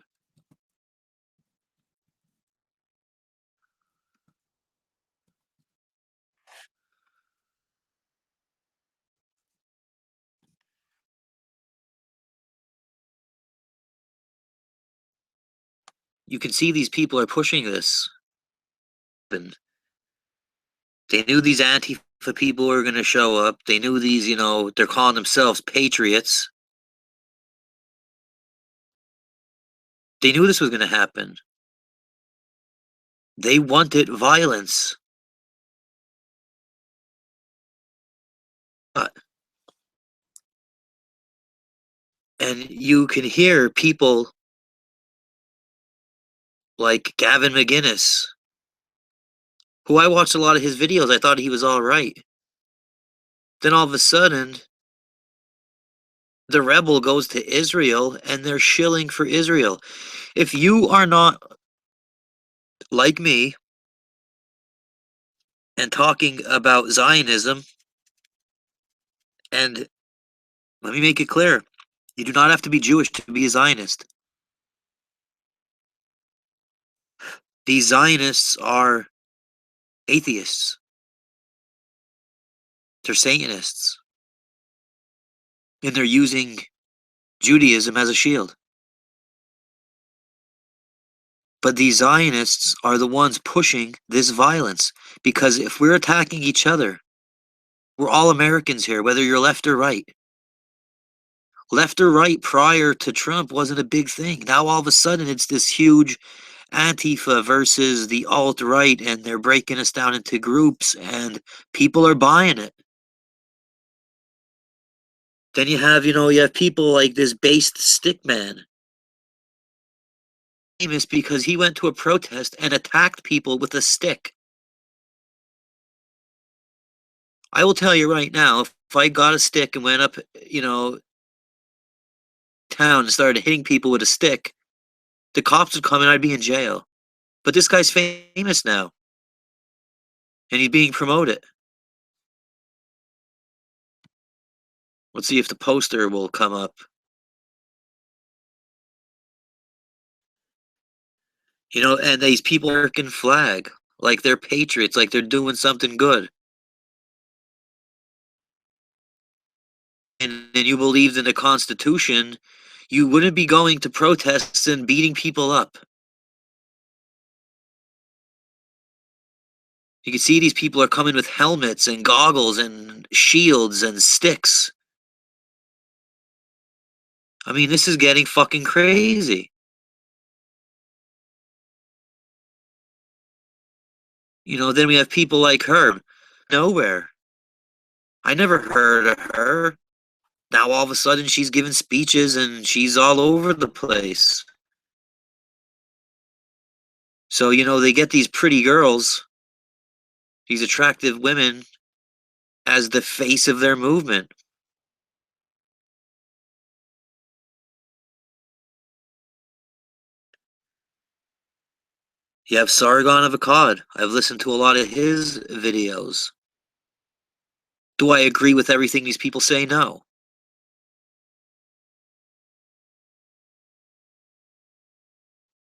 You can see these people are pushing this. And they knew these Antifa people were going to show up. They knew these, they're calling themselves patriots. They knew this was going to happen. They wanted violence. And you can hear people like Gavin McInnes, who I watched a lot of his videos. I thought he was all right. Then all of a sudden, the rebel goes to Israel and they're shilling for Israel. If you are not like me and talking about Zionism, and let me make it clear, you do not have to be Jewish to be a Zionist. These Zionists are atheists. They're Satanists. And they're using Judaism as a shield. But these Zionists are the ones pushing this violence. Because if we're attacking each other, we're all Americans here, whether you're left or right. Left or right prior to Trump wasn't a big thing. Now all of a sudden it's this huge Antifa versus the alt-right, and they're breaking us down into groups, and people are buying it. Then you have people like this based stick man. Famous because he went to a protest and attacked people with a stick. I will tell you right now, if I got a stick and went up, town and started hitting people with a stick, the cops would come and I'd be in jail. But this guy's famous now. And he's being promoted. Let's see if the poster will come up. And these people are American flag, like they're patriots, like they're doing something good. And you believed in the Constitution, you wouldn't be going to protests and beating people up. You can see these people are coming with helmets and goggles and shields and sticks. I mean, this is getting fucking crazy. Then we have people like her. Nowhere. I never heard of her. Now all of a sudden she's giving speeches and she's all over the place. So, they get these pretty girls, these attractive women, as the face of their movement. You have Sargon of Akkad. I've listened to a lot of his videos. Do I agree with everything these people say? No.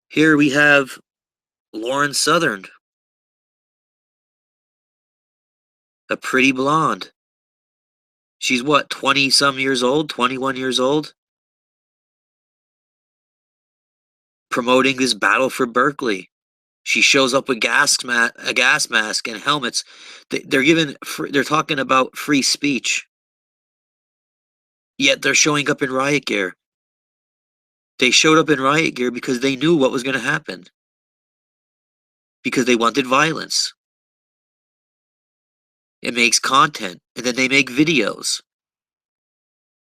Here we have Lauren Southern, a pretty blonde. She's what, 20-some years old, 21 years old? Promoting this battle for Berkeley. She shows up with a gas mask and helmets. They're talking about free speech. Yet they're showing up in riot gear. They showed up in riot gear because they knew what was going to happen. Because they wanted violence. It makes content, and then they make videos.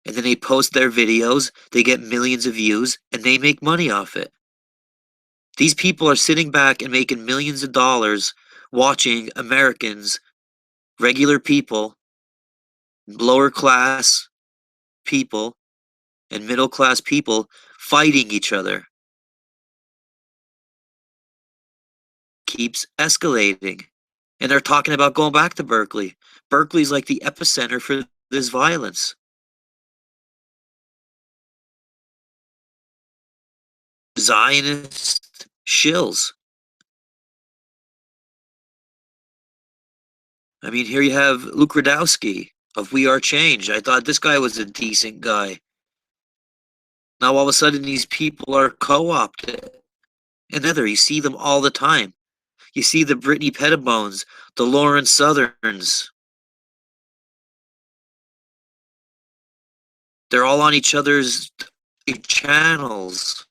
And then they post their videos, they get millions of views, and they make money off it. These people are sitting back and making millions of dollars watching Americans, regular people, lower class people, and middle class people fighting each other. Keeps escalating. And they're talking about going back to Berkeley. Berkeley's like the epicenter for this violence. Zionist shills. I mean, here you have Luke Radowski of We Are Change. I thought this guy was a decent guy. Now all of a sudden these people are co-opted. And you see them all the time. You see the Brittany Pettibones, the Lauren Southerns. They're all on each other's channels.